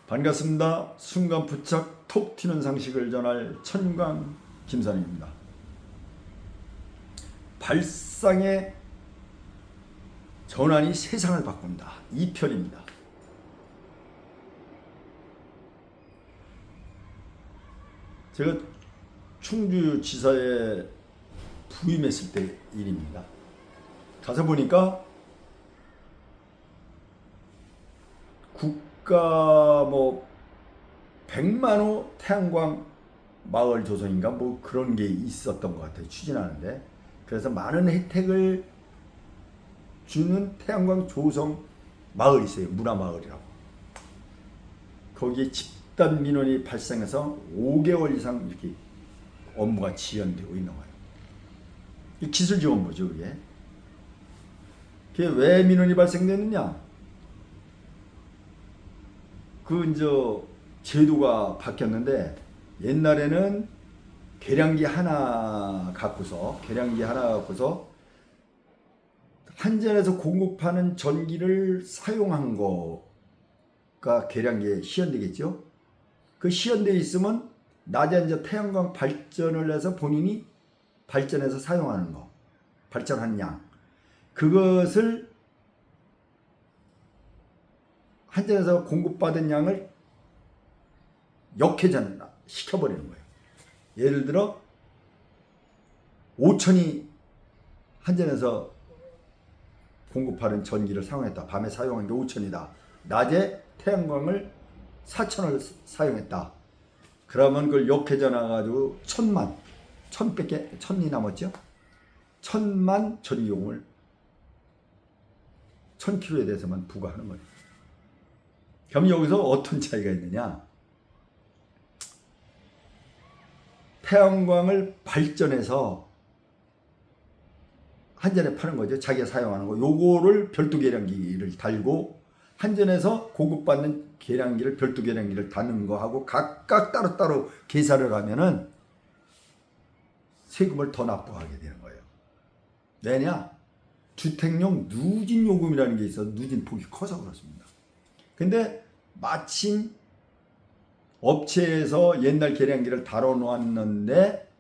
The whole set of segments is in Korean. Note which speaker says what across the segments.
Speaker 1: 반갑습니다. 순간 부착 톡 튀는 상식을 전할 천광 김선입니다. 발상의 전환이 세상을 바꾼다. 2편입니다. 제가 충주지사에 부임했을 때 일입니다. 가서 보니까 국가 100만호 태양광 마을 조성인가 그런 게 있었던 것 같아요. 추진하는데. 그래서 많은 혜택을 주는 태양광 조성 마을이 있어요. 문화마을이라고. 거기에 집단 민원이 발생해서 5개월 이상 이렇게 업무가 지연되고 있는 거예요. 기술지원부죠, 그게. 그게 왜 민원이 발생되느냐? 제도가 바뀌었는데, 옛날에는 계량기 하나 갖고서 한전에서 공급하는 전기를 사용한 거가 계량기에 시연되겠죠. 그 시연되어 있으면 낮에 이제 태양광 발전을 해서 본인이 발전해서 사용하는 거, 발전한 양, 그것을 한전에서 공급받은 양을 역회전 시켜버리는 거예요. 예를 들어 5천이 한전에서 공급하는 전기를 사용했다. 밤에 사용한 게 5천이다. 낮에 태양광을 4천을 사용했다. 그러면 그걸 역회전해가지고 1000이 남았죠. 1000만 전기요금을 1000kW에 대해서만 부과하는 거예요. 그럼 여기서 어떤 차이가 있느냐? 태양광을 발전해서 한전에 파는 거죠. 자기가 사용하는 거. 요거를 별도 계량기를 달고 한전에서 공급받는 계량기를 별도 계량기를 다는 거하고 각각 따로따로 계산을 하면은 세금을 더 납부하게 되는 거예요. 왜냐? 주택용 누진 요금이라는 게 있어서 누진 폭이 커서 그렇습니다. 근데 마침 업체에서 옛날 계량기를 다뤄놓았는데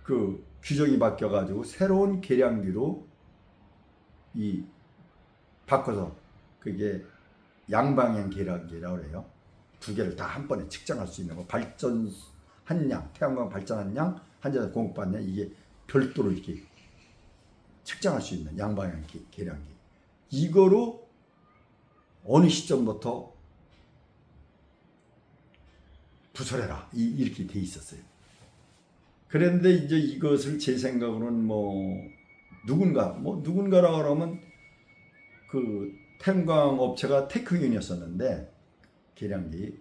Speaker 1: 그 규정이 바뀌어가지고 새로운 계량기로 바꿔서 그게 양방향 계량기라고 그래요. 두 개를 다 한 번에 측정할 수 있는 거. 발전 한 양, 태양광 발전한 양, 한전에서 공급받는 양, 이게 별도로 이렇게 측정할 수 있는 양방향 계량기. 이거로 어느 시점부터 부설해라 이렇게 돼 있었어요. 그런데 이제 이것을 제 생각으로는 누군가라고 하면 그 태양광 업체가 테크윤이었었는데 계량기.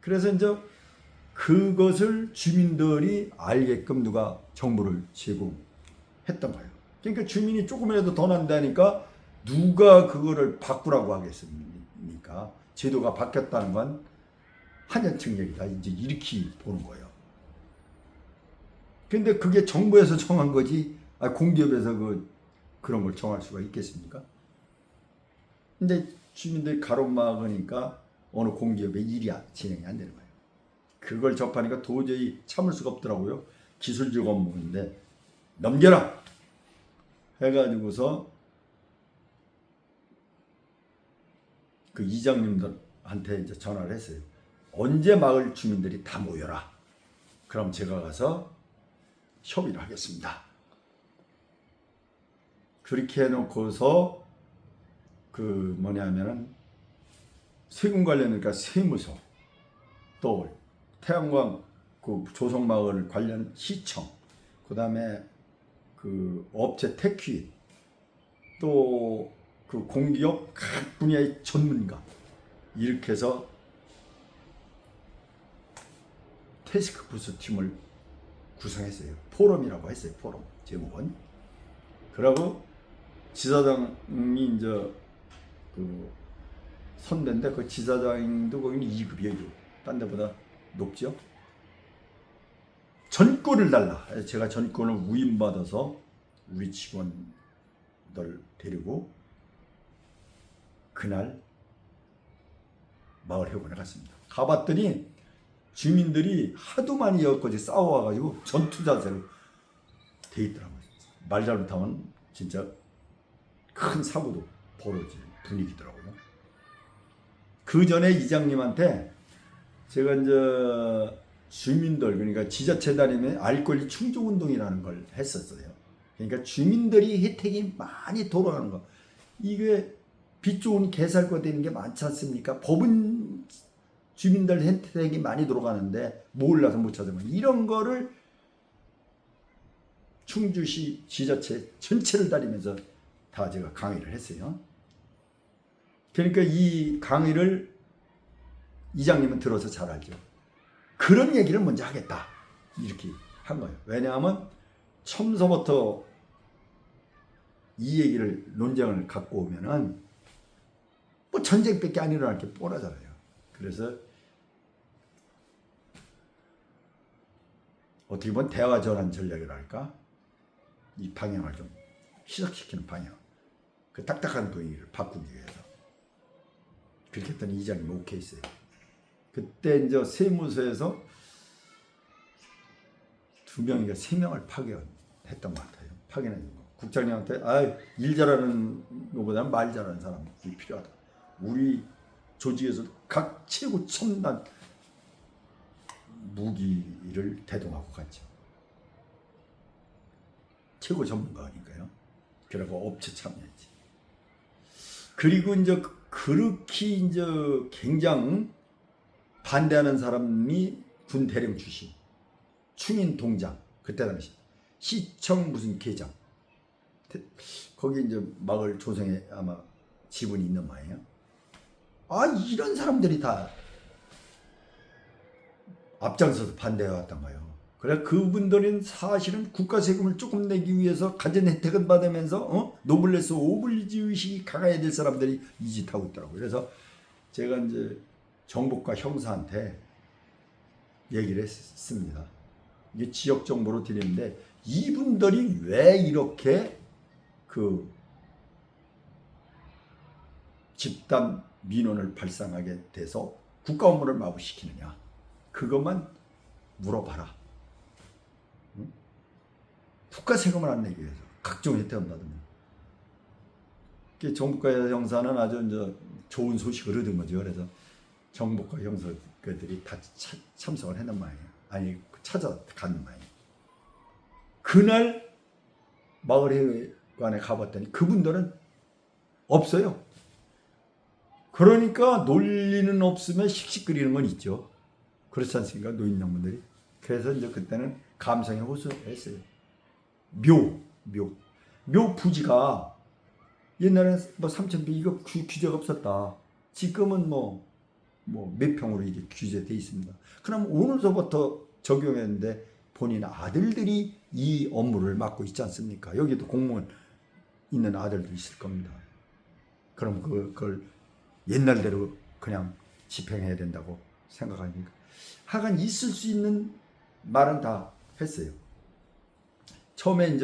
Speaker 1: 그래서 이제 그것을 주민들이 알게끔 누가 정보를 제공했던 거예요. 그러니까 주민이 조금이라도 더 난다니까 누가 그거를 바꾸라고 하겠습니까? 제도가 바뀌었다는 건 한전 측력이다. 이제 이렇게 보는 거예요. 근데 그게 정부에서 정한 거지, 공기업에서 그런 걸 정할 수가 있겠습니까? 근데 주민들이 가로막으니까 어느 공기업의 일이 진행이 안 되는 거예요. 그걸 접하니까 도저히 참을 수가 없더라고요. 기술직 업무인데 넘겨라! 해가지고서 그 이장님들한테 이제 전화를 했어요. 언제 마을 주민들이 다 모여라. 그럼 제가 가서 협의를 하겠습니다. 그렇게 해놓고서 세금 관련이니까 세무서, 또 태양광 조성마을 관련 시청, 그 다음에 그 업체 테크인, 또 그 공기업 각 분야의 전문가, 이렇게 해서 태스크포스 팀을 구성했어요. 포럼이라고 했어요. 포럼 제목은. 그러고 지사장이 이제 선배인데 그 지사장도 거기는 2급이에요. 딴 데보다 높죠. 전권을 달라. 제가 전권을 위임받아서 우리 직원들 데리고 그날 마을 회관에 갔습니다. 가봤더니 주민들이 하도 많이 엮어지 싸워와가지고 전투 자세로 돼 있더라고요. 말 잘못하면 진짜 큰 사고도 벌어질 분위기더라고요. 그 전에 이장님한테 제가 이제 주민들, 그러니까 지자체 다니면 알 권리 충족 운동이라는 걸 했었어요. 그러니까 주민들이 혜택이 많이 돌아가는 거. 이게 빚 좋은 개살거 되는 게 많지 않습니까? 법은 주민들 혜택이 많이 들어가는데 몰라서 못 찾으면 이런 거를 충주시 지자체 전체를 다니면서 다 제가 강의를 했어요. 그러니까 이 강의를 이장님은 들어서 잘 알죠. 그런 얘기를 먼저 하겠다 이렇게 한 거예요. 왜냐하면 처음서부터 이 얘기를 논쟁을 갖고 오면은 뭐 전쟁밖에 안 일어날 게 뻔하잖아요. 그래서 어떻게 보면 대화 전환 전략이랄까, 이 방향을 좀 희석시키는 방향, 그 딱딱한 분위기를 바꾸기 위해서 그렇게 했더니 이장님이 오케이 했어요. 그때 이제 세무서에서 2명인가 3명을 파견했던 것 같아요. 파견했던 거. 국장님한테 일 잘하는 것보다는 말 잘하는 사람이 필요하다. 우리 조직에서 각 최고 첨단 무기를 대동하고 갔죠. 최고 전문가니까요. 그리고 업체 참여했지. 그리고 이제 그렇게 이제 굉장히 반대하는 사람이 군 대령 출신, 충인 동장, 그때 당시 시청 무슨 계장, 거기 이제 마을 조성에 아마 지분이 있는 모양이에요. 이런 사람들이 다 앞장서서 반대해왔단 말이에요. 그래 그분들은 사실은 국가 세금을 조금 내기 위해서 가진 혜택은 받으면서 노블레스 오블리주 의식이 강해야 될 사람들이 이 짓 하고 있더라고요. 그래서 제가 이제 정보과 형사한테 얘기를 했습니다. 이게 지역 정보로 드리는데 이분들이 왜 이렇게 그 집단 민원을 발생하게 돼서 국가 업무를 마비시키느냐, 그것만 물어봐라. 응? 국가 세금을 안 내기 위해서 각종 혜택을 받으면. 정보과 형사는 아주 이제 좋은 소식을 얻은 거죠. 그래서 정보과 형사들이 다 참석을 했단 말이에요. 아니 찾아가는 말이에요. 그날 마을회관에 가봤더니 그분들은 없어요. 그러니까 논리는 없으면 씩씩거리는 건 있죠. 그렇지 않습니까? 노인 양반들이. 그래서 이제 그때는 감성에 호소했어요. 묘 부지가 옛날에는 뭐 3,000평 이거 규제가 없었다. 지금은 뭐 몇 평으로 이게 규제돼 있습니다. 그럼 오늘서부터 적용했는데 본인 아들들이 이 업무를 맡고 있지 않습니까? 여기도 공무원 있는 아들도 있을 겁니다. 그럼 그걸 옛날대로 그냥 집행해야 된다고 생각하니까 하여간 있을 수 있는 말은 다 했어요. 처음에는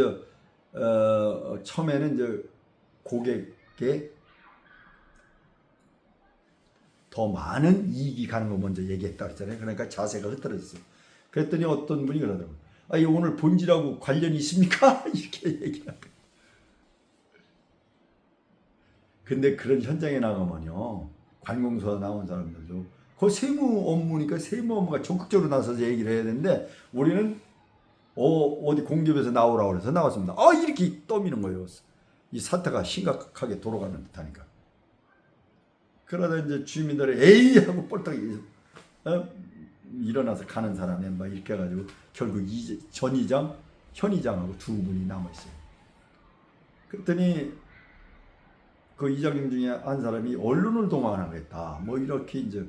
Speaker 1: 이제 고객에 더 많은 이익이 가는 거 먼저 얘기했다 그랬잖아요. 그러니까 자세가 흐트러졌어요. 그랬더니 어떤 분이 그러더라고요. 이 오늘 본질하고 관련이 있습니까? 이렇게 얘기하고. 근데 그런 현장에 나가면요, 관공서 나온 사람들도 그 세무 업무니까 세무 업무가 적극적으로 나서서 얘기를 해야 되는데 우리는 어디 공기업에서 나오라고 해서 나왔습니다. 이렇게 떠미는 거예요. 이 사태가 심각하게 돌아가는 듯하니까. 그러다 이제 주민들이 에이 하고 뻘떡 일어나서 가는 사람이 막 이렇게 해가지고 결국 전 이장, 현 이장하고 2분이 남아있어요. 그랬더니 그 이장님 중에 한 사람이 언론을 동원하겠다. 뭐 이렇게 이제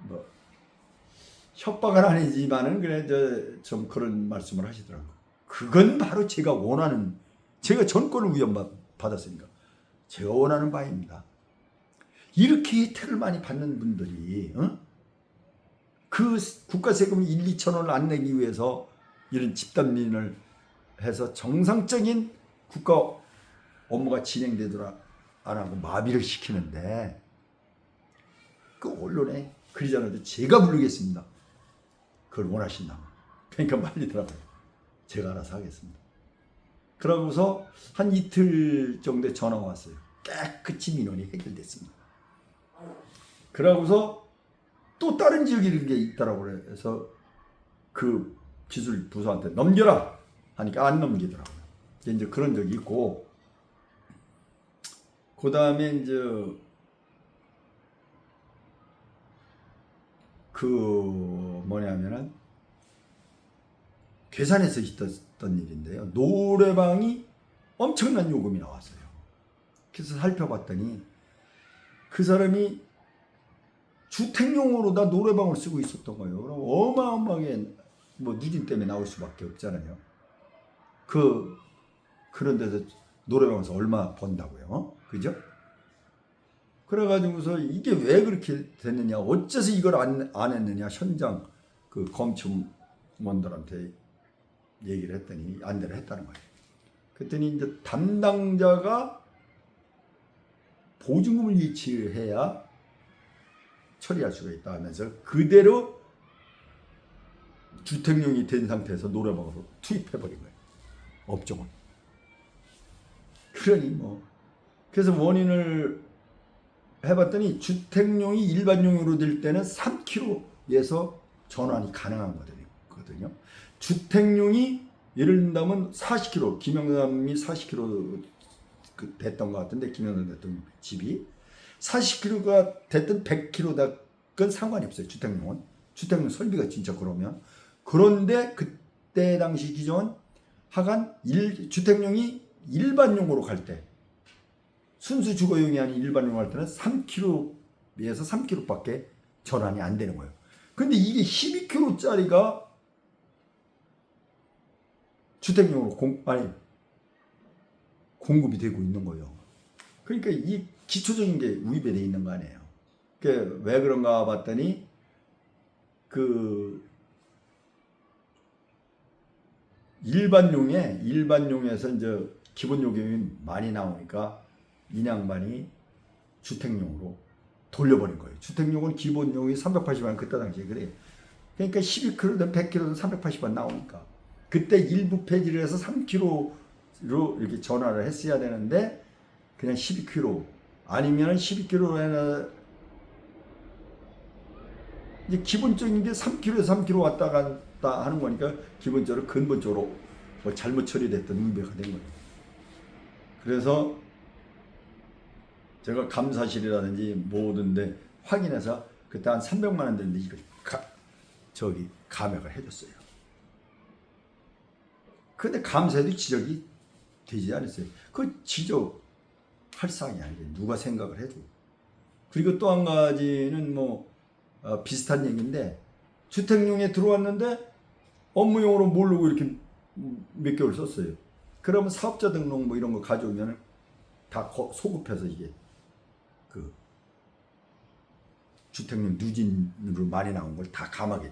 Speaker 1: 뭐 협박은 아니지만은 그래 좀 그런 말씀을 하시더라고요. 그건 바로 제가 원하는, 제가 전권을 위협받았으니까 제가 원하는 바입니다. 이렇게 혜택을 많이 받는 분들이 그 국가 세금 1, 2천 원을 안 내기 위해서 이런 집단 민원을 해서 정상적인 국가 업무가 진행되더라 안 하고 마비를 시키는데 그 언론에 그러잖아도 제가 부르겠습니다. 그걸 원하신다면. 그러니까 말리더라고요. 제가 알아서 하겠습니다. 그러고서 한 이틀 정도에 전화가 왔어요. 깨끗이 민원이 해결됐습니다. 그러고서 또 다른 지역에 이런 게 있다라고 그래서 그 기술 부서한테 넘겨라 하니까 안 넘기더라고요. 이제 그런 적이 있고, 그 다음에 이제 그 뭐냐면은 괴산에서 있었던 일인데요. 노래방이 엄청난 요금이 나왔어요. 그래서 살펴봤더니 그 사람이 주택용으로 다 노래방을 쓰고 있었던 거예요. 그럼 어마어마하게 뭐 누진 때문에 나올 수밖에 없잖아요. 그런 데서 노래방에서 얼마 번다고요? 그죠? 그래가지고서 이게 왜 그렇게 됐느냐, 어째서 이걸 안 했느냐, 현장 그 검침원들한테 얘기를 했더니 안대를 했다는 거예요. 그랬더니 이제 담당자가 보증금을 이체해야 처리할 수가 있다 하면서 그대로 주택용이 된 상태에서 노래방으로 투입해버린 거예요. 업종을. 그러니 뭐 그래서 원인을 해봤더니 주택용이 일반용으로 될 때는 3kg에서 전환이 가능한 거거든요. 주택용이 예를 든다면 40kg, 김영삼이 40kg 됐던 것 같은데, 김영삼 대통령 집이 40kg가 됐든 100kg다 그건 상관이 없어요. 주택용 설비가 진짜 그러면. 그런데 그때 당시 기존 하간 주택용이 일반용으로 갈 때, 순수 주거용이 아닌 일반용으로 할 때는 3kg에서 3kg밖에 전환이 안 되는 거예요. 근데 이게 12kg짜리가 주택용으로 공급이 되고 있는 거예요. 그러니까 이 기초적인 게 위배되어 있는 거 아니에요. 왜 그런가 봤더니 그 일반용에서 이제 기본 요금이 많이 나오니까 인양반이 주택용으로 돌려버린 거예요. 주택용은 기본용이 380만 그때 당시에 그래요. 그러니까 12kg든 100kg든 380만 나오니까 그때 일부 폐지를 해서 3kg로 이렇게 전환을 했어야 되는데 그냥 12kg 아니면 12kg에는 이제 기본적인 게 3kg에서 3kg 왔다 갔다 하는 거니까 기본적으로 근본적으로 뭐 잘못 처리됐던 위배가 된 거예요. 그래서 제가 감사실이라든지 모든데 확인해서 그때 한 300만 원 됐는데 이걸 감액을 해줬어요. 근데 감사에도 지적이 되지 않았어요. 그 지적할 사항이 아니에요. 누가 생각을 해도. 그리고 또 한 가지는 비슷한 얘기인데, 주택용에 들어왔는데 업무용으로 모르고 이렇게 몇 개월 썼어요. 그러면 사업자 등록 이런 거 가져오면 다 소급해서 이게 그 주택용 누진으로 많이 나온 걸 다 감하게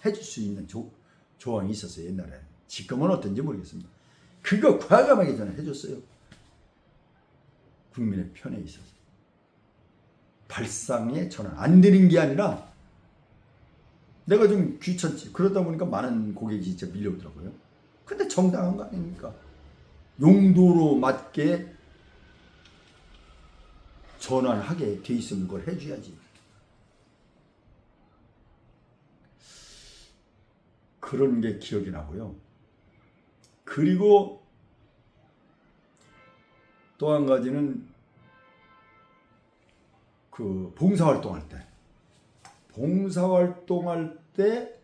Speaker 1: 해줄 수 있는 조항이 있었어요. 옛날에. 지금은 어떤지 모르겠습니다. 그거 과감하게 저는 해줬어요. 국민의 편에 있어서. 발상에 전환 안 되는 게 아니라 내가 좀 귀찮지. 그러다 보니까 많은 고객이 진짜 밀려오더라고요. 근데 정당한 거 아닙니까? 용도로 맞게 전환하게 돼 있으면 그걸 해줘야지. 그런 게 기억이 나고요. 그리고 또 한 가지는 그 봉사활동할 때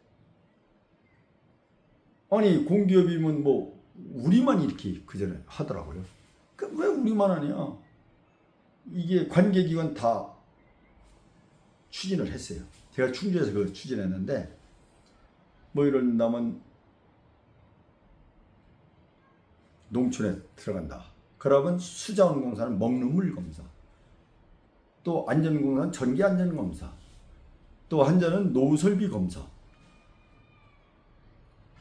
Speaker 1: 아니 공기업이면 우리만 이렇게 그전에 하더라고요. 왜 우리만 하냐? 이게 관계기관 다 추진을 했어요. 제가 충주에서 그걸 추진했는데 이런다면 농촌에 들어간다. 그러면 수자원공사는 먹는 물 검사, 또 안전공사는 전기 안전 검사, 또 한자는 노후 설비 검사,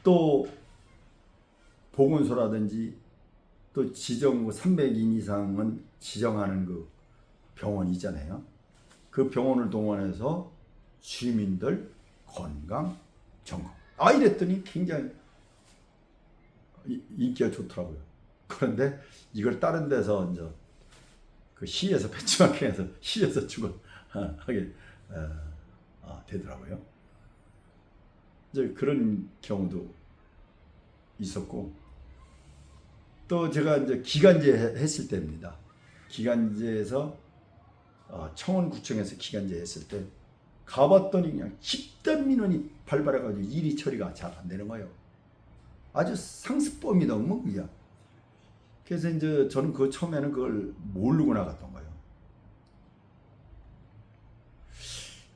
Speaker 1: 또 보건소라든지 또 지정 300인 이상은 지정하는 그 병원 있잖아요. 그 병원을 동원해서 주민들 건강 점검. 이랬더니 굉장히 인기가 좋더라고요. 그런데 이걸 다른 데서 이제 그 시에서 배치마킹해서 시에서 하게 되더라고요. 이제 그런 경우도 있었고, 또 제가 이제 기간제 했을 때입니다. 기간제에서 청원구청에서 기간제 했을 때 가봤더니 그냥 집단 민원이 발발해가지고 일이 처리가 잘 안 되는 거예요. 아주 상습범이 너무 그게. 그래서 이제 저는 그 처음에는 그걸 모르고 나갔던 거예요.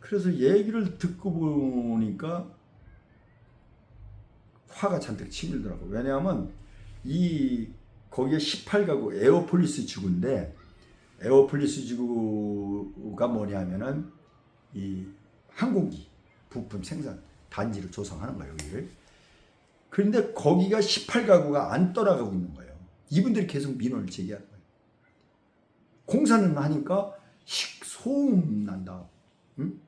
Speaker 1: 그래서 얘기를 듣고 보니까 화가 잔뜩 치밀더라고요. 왜냐하면 거기에 18가구 에어폴리스 지구인데, 에어폴리스 지구가 뭐냐면은 이 항공기 부품 생산 단지를 조성하는 거예요, 여기를. 그런데 거기가 18가구가 안 떠나가고 있는 거예요. 이분들이 계속 민원을 제기하는 거예요. 공사는 하니까 소음 난다. 응?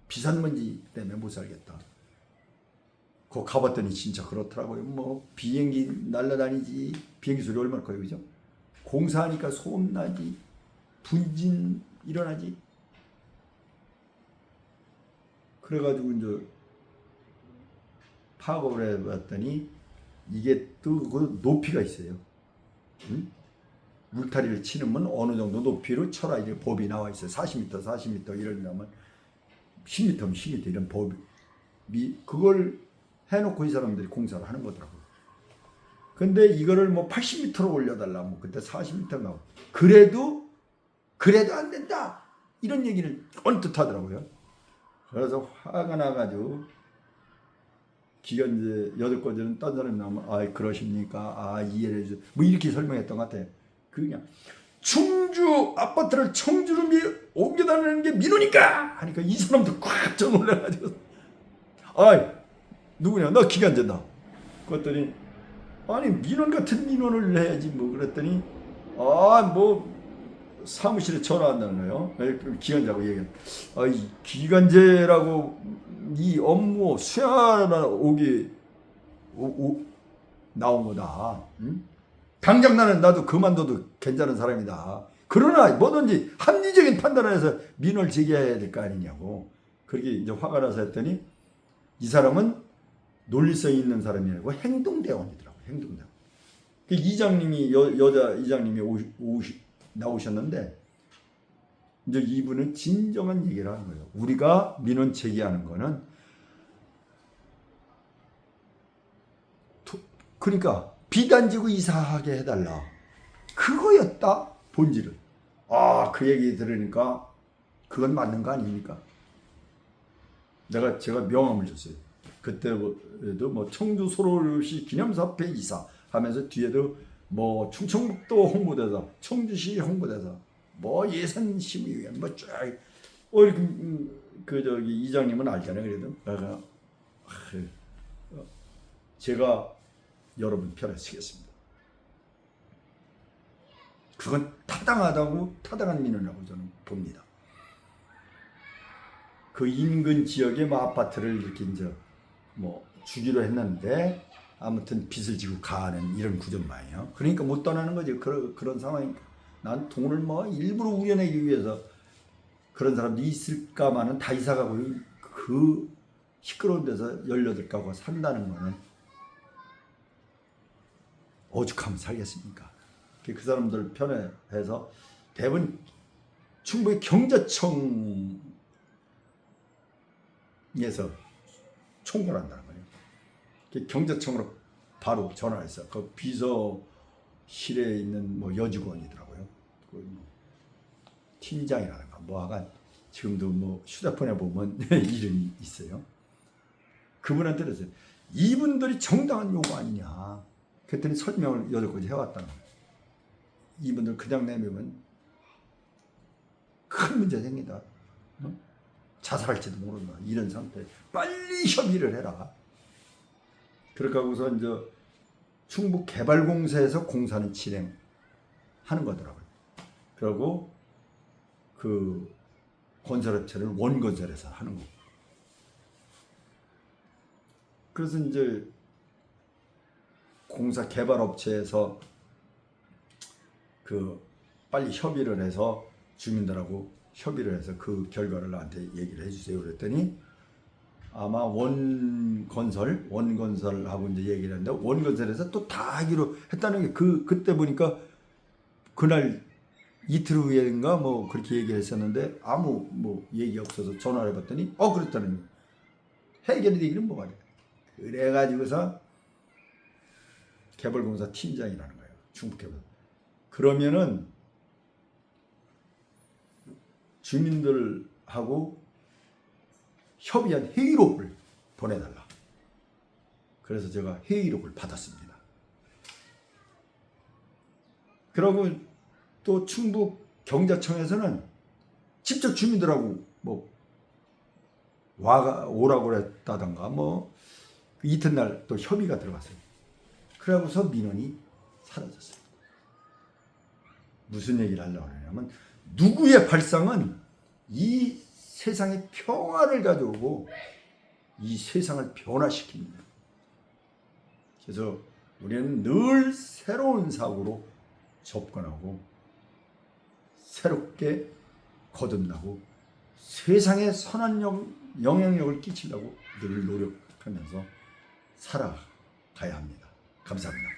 Speaker 1: 비산먼지 때문에 못 살겠다. 그거 가봤더니 진짜 그렇더라고요. 뭐 비행기 날아다니지, 비행기 소리 얼마나 커요, 그죠? 공사하니까 소음 나지, 분진 일어나지. 그래가지고 이제 파악을 해봤더니 이게 또 그 높이가 있어요. 응? 울타리를 치면 어느 정도 높이로 쳐라, 이제 법이 나와 있어요. 40m, 40m 이러려면 10m면 10m 이런 법이, 그걸 해놓고 이 사람들이 공사를 하는 거더라고요. 근데 이거를 뭐 80m로 올려달라, 뭐 그때 40m 나오고, 그래도 안 된다, 이런 얘기를 언뜻 하더라고요. 그래서 화가 나가지고 기간제 8건제는 딴 사람이 나오면 그러십니까? 이해를 해주세요. 뭐 이렇게 설명했던 것 같아요. 그냥 충주 아파트를 청주로 옮겨다니는 게 민원이니까 하니까 이 사람도 꽉 놀라가지고 누구냐? 나 기간제다. 그랬더니 민원 같은 민원을 해야지 뭐. 그랬더니 뭐 사무실에 전화한다는 거예요. 기간제라고 얘기해. 이 기간제라고 이 업무 수행하러 나온 거다. 응? 당장 나도 그만둬도 괜찮은 사람이다. 그러나 뭐든지 합리적인 판단을 해서 민원을 제기해야 될 거 아니냐고. 그렇게 이제 화가 나서 했더니 이 사람은 논리성 있는 사람이 아니고 행동대원이더라고. 행동대원. 이장님이 여자 이장님이 나오셨는데 이제 이분은 진정한 얘기를 하는 거예요. 우리가 민원 제기하는 거는 그러니까 비단지구 이사하게 해달라, 그거였다 본질은. 그 얘기 들으니까 그건 맞는 거 아닙니까? 제가 명함을 줬어요. 그때도 뭐 청주 소로시 기념사업회 이사 하면서 뒤에도 뭐 충청북도 홍보대사, 청주시 홍보대사, 뭐 예산심의위원, 뭐 쫙. 이렇게 이장님은 알잖아요. 그래도 제가 여러분 편에 서겠습니다. 그건 타당한 민원이라고 저는 봅니다. 그 인근 지역에 뭐 아파트를 이렇게 이제 뭐 주기로 했는데 아무튼 빚을 지고 가는 이런 구조만이에요. 그러니까 못 떠나는 거죠. 그런 상황이니까. 난 돈을 뭐 일부러 우려내기 위해서 그런 사람도 있을까만은 다 이사가고 그 시끄러운 데서 18가구가 산다는 거는 오죽하면 살겠습니까? 그 사람들 편에 해서 대부분 충북의 경제청에서 총괄한다는 거예요. 경제청으로 바로 전화했어요. 그 비서실에 있는 뭐 여직원이더라고요. 뭐 팀장이라는가 뭐 하간 지금도 뭐 휴대폰에 보면 이름이 있어요. 그분한테 그랬어요. 이분들이 정당한 요구 아니냐. 그랬더니 설명을 8가지 해왔다는 거예요. 이분들 그냥 내면 큰 문제 생긴다. 자살할지도 모른다. 이런 상태. 빨리 협의를 해라. 그렇게 하고서 이제 충북개발공사에서 공사는 진행 하는 거더라고요. 그리고 그 건설업체를 원건설에서 하는 거고. 그래서 이제 공사 개발업체에서 그 빨리 협의를 해서 주민들하고 협의를 해서 그 결과를 나한테 얘기를 해주세요. 그랬더니 아마 원건설하고 이제 얘기를 했는데 원건설에서 또 다 하기로 했다는 게 그때 보니까 그날 이틀 후에인가 뭐 그렇게 얘기를 했었는데 아무 뭐 얘기 없어서 전화를 해봤더니 그랬다는 거예요. 해결이 되기는 뭐가 돼. 그래가지고서 개발공사 팀장이라는 거예요. 충북개발. 그러면은 주민들하고 협의한 회의록을 보내달라. 그래서 제가 회의록을 받았습니다. 그리고 또 충북 경제청에서는 직접 주민들하고 뭐 오라고 했다던가 뭐 이튿날 또 협의가 들어갔어요. 그러고서 민원이 사라졌어요. 무슨 얘기를 하려고 하냐면 누구의 발상은 이 세상에 평화를 가져오고 이 세상을 변화시킵니다. 그래서 우리는 늘 새로운 사고로 접근하고 새롭게 거듭나고 세상에 선한 영향력을 끼치려고 늘 노력하면서 살아가야 합니다. 감사합니다.